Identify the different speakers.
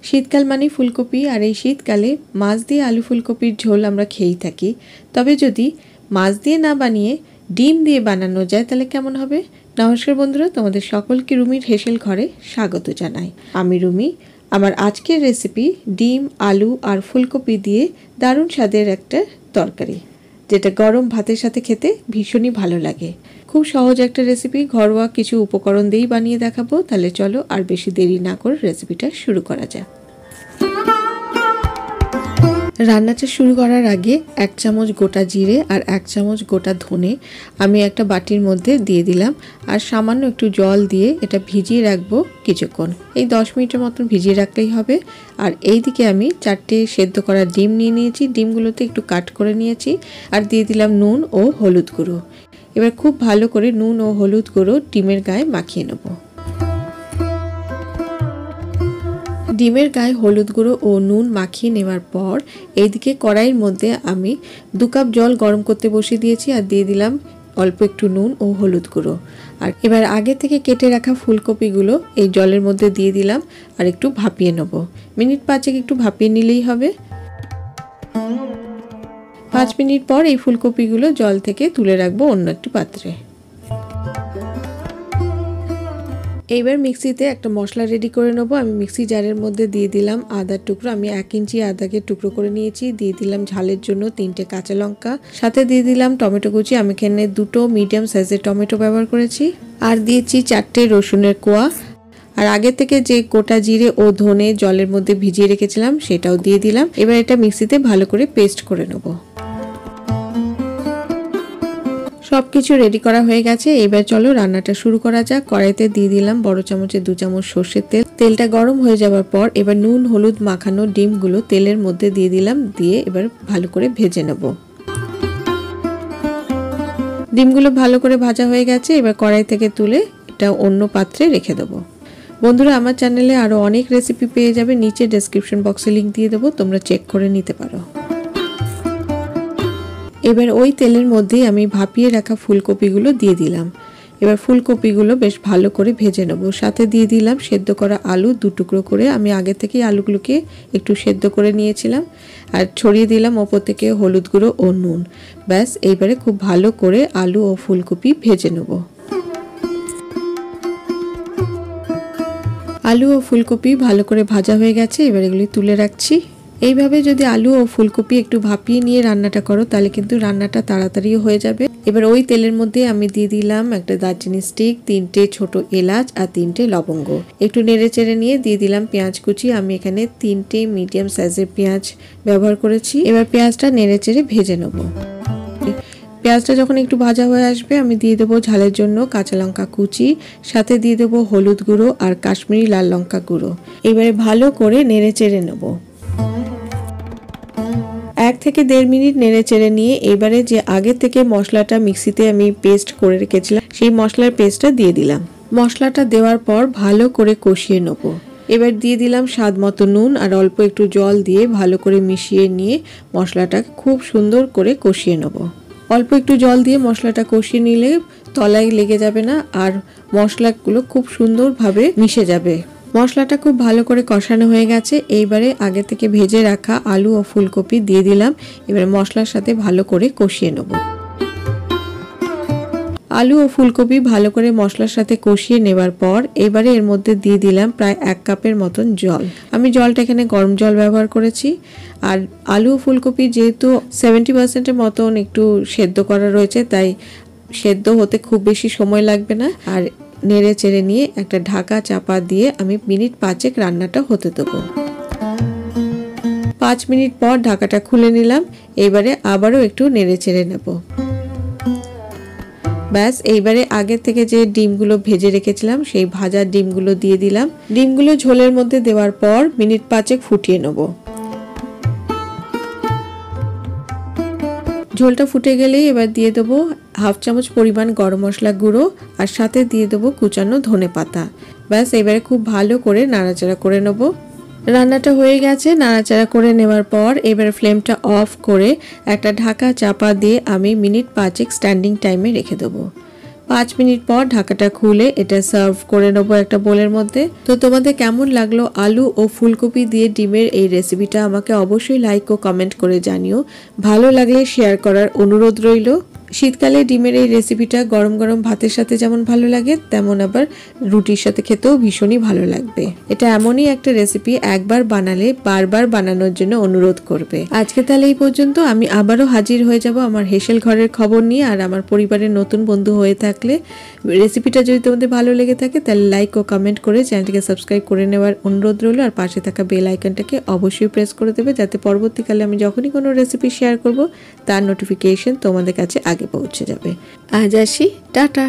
Speaker 1: শীতকাল মানে ফুলকপি, আর এই শীতকালে মাছ দিয়ে আলু ফুলকপির ঝোল আমরা খেয়েই থাকি। তবে যদি মাছ দিয়ে না বানিয়ে ডিম দিয়ে বানানো যায় তাহলে কেমন হবে? নমস্কার বন্ধুরা, তোমাদের সকলকে রুমির হেসেল ঘরে স্বাগত জানাই। আমি রুমি। আমার আজকের রেসিপি ডিম, আলু আর ফুলকপি দিয়ে দারুণ স্বাদের একটা তরকারি, যেটা গরম ভাতের সাথে খেতে ভীষণই ভালো লাগে। খুব সহজ একটা রেসিপি, ঘরোয়া কিছু উপকরণ দিয়েই বানিয়ে দেখাবো। তাহলে চলো আর বেশি দেরি না করে রেসিপিটা শুরু করা যাক। রান্নাটা শুরু করার আগে 1 চামচ গোটা জিরে আর 1 চামচ গোটা ধনে আমি একটা বাটির মধ্যে দিয়ে দিলাম, আর সামান্য একটু জল দিয়ে এটা ভিজিয়ে রাখবো কিছুক্ষণ। এই 10 মিনিটের মতন ভিজিয়ে রাখলেই হবে। আর এই দিকে আমি 4টে সেদ্ধ করা ডিম নিয়ে নিয়েছি, ডিমগুলোতে একটু কাট করে নিয়েছি, আর দিয়ে দিলাম নুন ও হলুদ গুঁড়ো। এবার খুব ভালো করে নুন ও হলুদ গুঁড়ো ডিমের গায়ে মাখিয়ে নেব। ডিমের গায়ে হলুদ গুঁড়ো ও নুন মাখিয়ে নেওয়ার পর এইদিকে কড়াইয়ের মধ্যে আমি 2 কাপ জল গরম করতে বসিয়ে দিয়েছি, আর দিয়ে দিলাম অল্প একটু নুন ও হলুদ গুঁড়ো। আর এবার আগে থেকে কেটে রাখা ফুলকপিগুলো এই জলের মধ্যে দিয়ে দিলাম, আর একটু ভাপিয়ে নেব। মিনিট 5 একটু ভাপিয়ে নিলেই হবে। 5 মিনিট পর এই ফুলকপিগুলো জল থেকে তুলে রাখবো অন্য একটি পাত্রে। এইবার মিক্সিতে একটা মশলা রেডি করে নেব। আমি মিক্সি জারের মধ্যে দিয়ে দিলাম আদার টুকরো, আমি 1 ইঞ্চি আদাকে টুকরো করে নিয়েছি। দিয়ে দিলাম ঝালের জন্য 3টে কাঁচা লঙ্কা, সাথে দিয়ে দিলাম টমেটো কুচি। আমি এখানে 2টো মিডিয়াম সাইজের টমেটো ব্যবহার করেছি, আর দিয়েছি 4টে রসুনের কোয়া। আর আগে থেকে যে গোটা জিরে ও ধনে জলের মধ্যে ভিজিয়ে রেখেছিলাম সেটাও দিয়ে দিলাম। এবার এটা মিক্সিতে ভালো করে পেস্ট করে নেব। সবকিছু রেডি করা হয়ে গেছে। এবার চলো রান্নাটা শুরু করা যাক। কড়াইতে দিয়ে দিলাম বড় চামচে 2 চামচ সর্ষের তেল। তেলটা গরম হয়ে যাওয়ার পর এবার নুন হলুদ মাখানো ডিমগুলো তেলের মধ্যে দিয়ে দিলাম, দিয়ে এবার ভালো করে ভেজে নেব। ডিমগুলো ভালো করে ভাজা হয়ে গেছে। এবার কড়াই থেকে তুলে এটা অন্য পাত্রে রেখে দেবো। বন্ধুরা, আমার চ্যানেলে আরো অনেক রেসিপি পেয়ে যাবে, নিচে ডেসক্রিপশন বক্সে লিংক দিয়ে দেবো, তোমরা চেক করে নিতে পারো। এবার ওই তেলের মধ্যেই আমি ভাপিয়ে রাখা ফুলকপিগুলো দিয়ে দিলাম। এবার ফুলকপিগুলো বেশ ভালো করে ভেজে নেব। সাথে দিয়ে দিলাম সেদ্ধ করা আলু 2 টুকরো করে। আমি আগে থেকেই আলুগুলোকে একটু সেদ্ধ করে নিয়েছিলাম, আর ছড়িয়ে দিলাম ওপর থেকে হলুদ গুঁড়ো ও নুন। ব্যাস, এইবারে খুব ভালো করে আলু ও ফুলকপি ভেজে নেব। আলু ও ফুলকপি ভালো করে ভাজা হয়ে গেছে। এবার এগুলি তুলে রাখছি। এইভাবে যদি আলু ও ফুলকপি একটু ভাপিয়ে নিয়ে রান্নাটা করো তাহলে কিন্তু রান্নাটা তাড়াতাড়িও হয়ে যাবে। এবার ওই তেলের মধ্যে আমি দিয়ে দিলাম একটা দারচিনি স্টিক, 3টে ছোট এলাচ আর 3টে লবঙ্গ। একটু নেড়ে চেড়ে নিয়ে দিয়ে দিলাম পেঁয়াজ কুচি। আমি এখানে 3টে মিডিয়াম সাইজের পেঁয়াজ ব্যবহার করেছি। এবার পেঁয়াজটা নেড়ে চেড়ে ভেজে নেব। পেঁয়াজটা যখন একটু ভাজা হয়ে আসবে আমি দিয়ে দেবো ঝালের জন্য কাঁচা লঙ্কা কুচি, সাথে দিয়ে দেবো হলুদ গুঁড়ো আর কাশ্মীরি লাল লঙ্কা গুঁড়ো। এবারে ভালো করে নেড়ে চেড়ে নেব। 1 থেকে 1.5 মিনিট নেড়ে চেড়ে নিয়ে এবারে যে আগে থেকে মশলাটা মিক্সিতে আমি পেস্ট করে রেখেছিলাম সেই মশলার পেস্টটা দিয়ে দিলাম। মশলাটা দেওয়ার পর ভালো করে কষিয়ে নেব। এবার দিয়ে দিলাম স্বাদ মতো নুন, আর অল্প একটু জল দিয়ে ভালো করে মিশিয়ে নিয়ে মশলাটা খুব সুন্দর করে কষিয়ে নেব। অল্প একটু জল দিয়ে মশলাটা কষিয়ে নিলে তলায় লেগে যাবে না, আর মশলাগুলো খুব সুন্দরভাবে মিশে যাবে। মশলাটা খুব ভালো করে কষানো হয়ে গেছে। এইবারে আগে থেকে ভেজে রাখা আলু ও ফুলকপি দিয়ে দিলাম। এবার মশলার সাথে ভালো করে কষিয়ে নেব। আলু ও ফুলকপি ভালো করে মশলার সাথে কষিয়ে নেবার পর এবারে এর মধ্যে দিয়ে দিলাম প্রায় 1 কাপের মতন জল। আমি জলটা এখানে গরম জল ব্যবহার করেছি। আর আলু ও ফুলকপি যেহেতু 70%-এর মতন একটু সেদ্ধ করা রয়েছে, তাই সেদ্ধ হতে খুব বেশি সময় লাগবে না। আর নেড়ে চেড়ে নিয়ে একটা ঢাকা চাপা দিয়ে আমি মিনিট 5 রান্নাটা হতে দেবো। 5 মিনিট পর ঢাকাটা খুলে নিলাম। এবারে আবারও একটু নেড়ে চেড়ে নেব। ব্যাস, এইবারে আগে থেকে যে ডিমগুলো ভেজে রেখেছিলাম সেই ভাজা ডিমগুলো দিয়ে দিলাম। ডিমগুলো ঝোলের মধ্যে দেওয়ার পর মিনিট 5 ফুটিয়ে নেব। ঝোলটা ফুটে গেলেই এবার দিয়ে দেবো 1/2 চামচ পরিমাণ গরম মশলা গুঁড়ো, আর সাথে দিয়ে দেবো কুচানো ধনে পাতা। ব্যাস, এবারে খুব ভালো করে নাড়াচাড়া করে নেব। রান্নাটা হয়ে গেছে। নাড়াচাড়া করে নেওয়ার পর এবার ফ্লেমটা অফ করে একটা ঢাকা চাপা দিয়ে আমি মিনিট 5 স্ট্যান্ডিং টাইমে রেখে দেবো। 5 মিনিট পর ঢাকাটা খুলে এটা সার্ভ করে নেব একটা বোলের মধ্যে। তো তোমাদের কেমন লাগলো আলু ও ফুলকপি দিয়ে ডিমের এই রেসিপিটা আমাকে অবশ্যই লাইক ও কমেন্ট করে জানিও। ভালো লাগলে শেয়ার করার অনুরোধ রইল। শীতকালে ডিমের এই রেসিপিটা গরম গরম ভাতের সাথে যেমন ভালো লাগে তেমন আবার রুটির সাথে খেতেও ভীষণই ভালো লাগবে। এটা এমনই একটা রেসিপি একবার বানালে বারবার বানানোর জন্য অনুরোধ করবে। আজকে তাহলে এই পর্যন্ত। আমি আবারও হাজির হয়ে যাব আমার হেসেল ঘরের খবর নিয়ে। আর আমার পরিবারের নতুন বন্ধু হয়ে থাকলে রেসিপিটা যদি তোমাদের ভালো লেগে থাকে তাহলে লাইক ও কমেন্ট করে চ্যানেলটিকে সাবস্ক্রাইব করে নেওয়ার অনুরোধ রইল। আর পাশে থাকা বেল আইকনটাকে অবশ্যই প্রেস করে দেবে যাতে পরবর্তীকালে আমি যখনই কোনো রেসিপি শেয়ার করব তার নোটিফিকেশন তোমাদের কাছে আগে পৌঁছে যাবে। আজ আসি, টাটা।